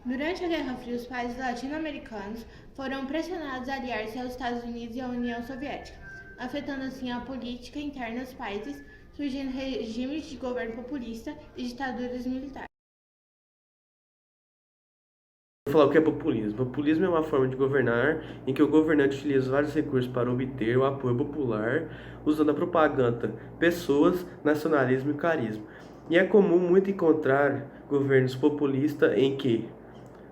Durante a Guerra Fria, os países latino-americanos foram pressionados a aliar-se aos Estados Unidos e à União Soviética, afetando assim a política interna dos países, surgindo regimes de governo populista e ditaduras militares. Vou falar o que é populismo. Populismo é uma forma de governar em que o governante utiliza vários recursos para obter o apoio popular, usando a propaganda, pessoas, nacionalismo e carisma. E é comum muito encontrar governos populistas em que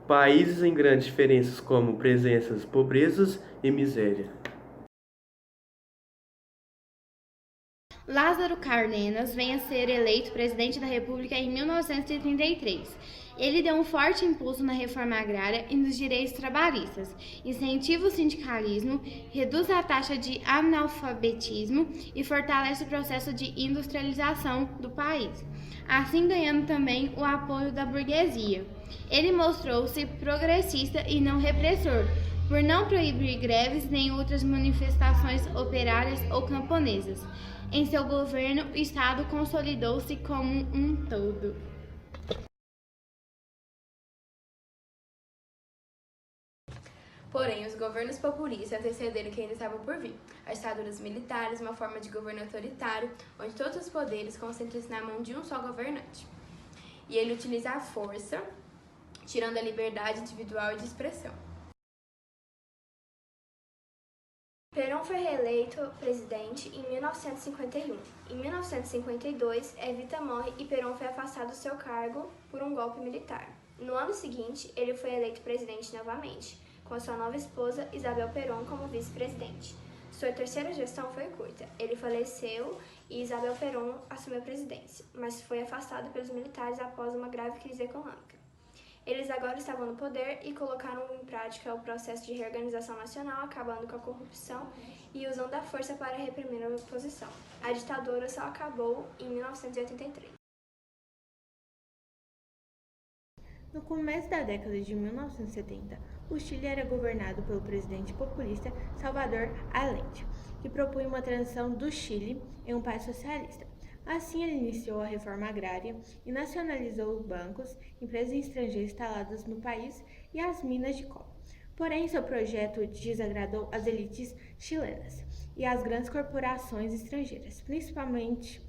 países em grandes diferenças como presenças, pobrezas e miséria. Lázaro Cárdenas vem a ser eleito presidente da República em 1933. Ele deu um forte impulso na reforma agrária e nos direitos trabalhistas, incentiva o sindicalismo, reduz a taxa de analfabetismo e fortalece o processo de industrialização do país, assim ganhando também o apoio da burguesia. Ele mostrou-se progressista e não repressor, por não proibir greves nem outras manifestações operárias ou camponesas. Em seu governo, o Estado consolidou-se como um todo. Porém, os governos populistas antecederam que ainda estavam por vir. As ditaduras militares, uma forma de governo autoritário, onde todos os poderes concentram-se na mão de um só governante. E ele utiliza a força, tirando a liberdade individual e de expressão. Perón foi reeleito presidente em 1951. Em 1952, Evita morre e Perón foi afastado do seu cargo por um golpe militar. No ano seguinte, ele foi eleito presidente novamente, com sua nova esposa Isabel Perón como vice-presidente. Sua terceira gestão foi curta. Ele faleceu e Isabel Perón assumiu a presidência, mas foi afastado pelos militares após uma grave crise econômica. Eles agora estavam no poder e colocaram em prática o processo de reorganização nacional, acabando com a corrupção e usando a força para reprimir a oposição. A ditadura só acabou em 1983. No começo da década de 1970, o Chile era governado pelo presidente populista Salvador Allende, que propunha uma transição do Chile em um país socialista. Assim, ele iniciou a reforma agrária e nacionalizou bancos, empresas estrangeiras instaladas no país e as minas de cobre. Porém, seu projeto desagradou as elites chilenas e as grandes corporações estrangeiras, principalmente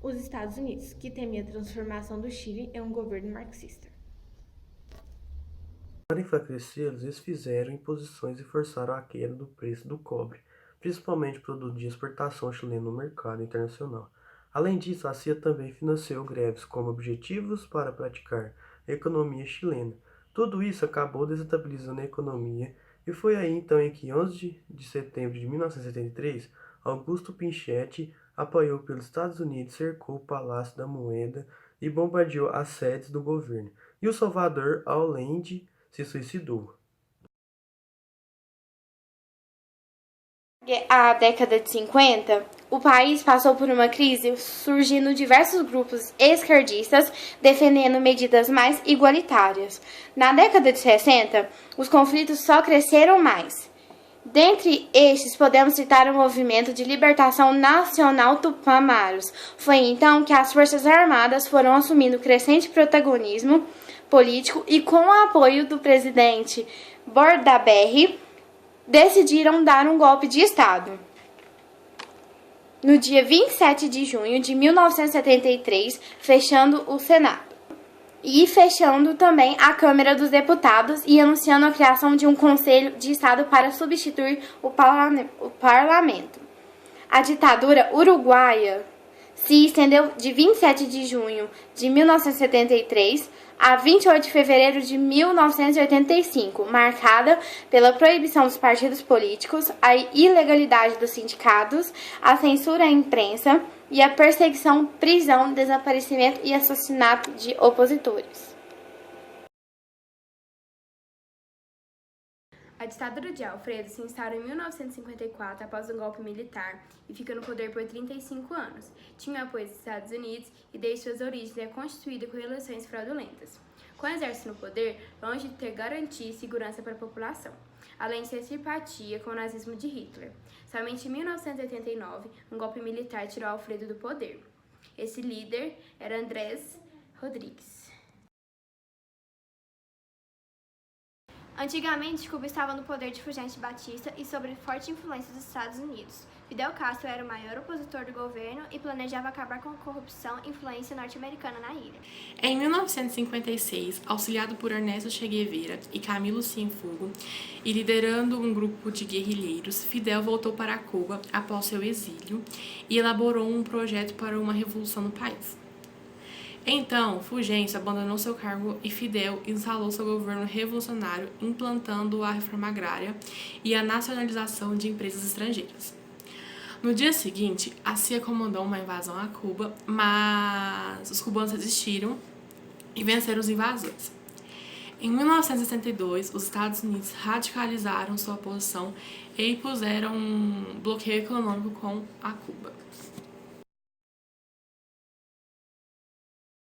os Estados Unidos, que temia a transformação do Chile em um governo marxista. Para enfraquecê-los, eles fizeram imposições e forçaram a queda do preço do cobre, principalmente produto de exportação chileno no mercado internacional. Além disso, a CIA também financiou greves como objetivos para praticar a economia chilena. Tudo isso acabou desestabilizando a economia e foi aí então em que, 11 de setembro de 1973, Augusto Pinochet, apoiado pelos Estados Unidos, cercou o Palácio da Moeda e bombardeou as sedes do governo. E o Salvador Allende se suicidou. A década de 50, o país passou por uma crise, surgindo diversos grupos esquerdistas defendendo medidas mais igualitárias. Na década de 60, os conflitos só cresceram mais. Dentre estes, podemos citar o Movimento de Libertação Nacional Tupamaros. Foi então que as Forças Armadas foram assumindo crescente protagonismo político e, com o apoio do presidente Bordaberry, decidiram dar um golpe de Estado. No dia 27 de junho de 1973, fechando o Senado e fechando também a Câmara dos Deputados e anunciando a criação de um Conselho de Estado para substituir o parlamento. A ditadura uruguaia se estendeu de 27 de junho de 1973 a 28 de fevereiro de 1985, marcada pela proibição dos partidos políticos, a ilegalidade dos sindicatos, a censura à imprensa e a perseguição, prisão, desaparecimento e assassinato de opositores. A ditadura de Alfredo se instaurou em 1954 após um golpe militar e fica no poder por 35 anos. Tinha o apoio dos Estados Unidos e desde suas origens é constituída com eleições fraudulentas. Com o exército no poder, longe de ter garantia e segurança para a população, além de ter simpatia com o nazismo de Hitler. Somente em 1989, um golpe militar tirou Alfredo do poder. Esse líder era Andrés Rodrigues. Antigamente, Cuba estava no poder de Fulgente Batista e sob forte influência dos Estados Unidos. Fidel Castro era o maior opositor do governo e planejava acabar com a corrupção e influência norte-americana na ilha. Em 1956, auxiliado por Ernesto Che Guevara e Camilo Cienfuegos, e liderando um grupo de guerrilheiros, Fidel voltou para Cuba após seu exílio e elaborou um projeto para uma revolução no país. Então, Fulgêncio abandonou seu cargo e Fidel instalou seu governo revolucionário, implantando a reforma agrária e a nacionalização de empresas estrangeiras. No dia seguinte, a CIA comandou uma invasão a Cuba, mas os cubanos resistiram e venceram os invasores. Em 1962, os Estados Unidos radicalizaram sua posição e impuseram um bloqueio econômico com a Cuba.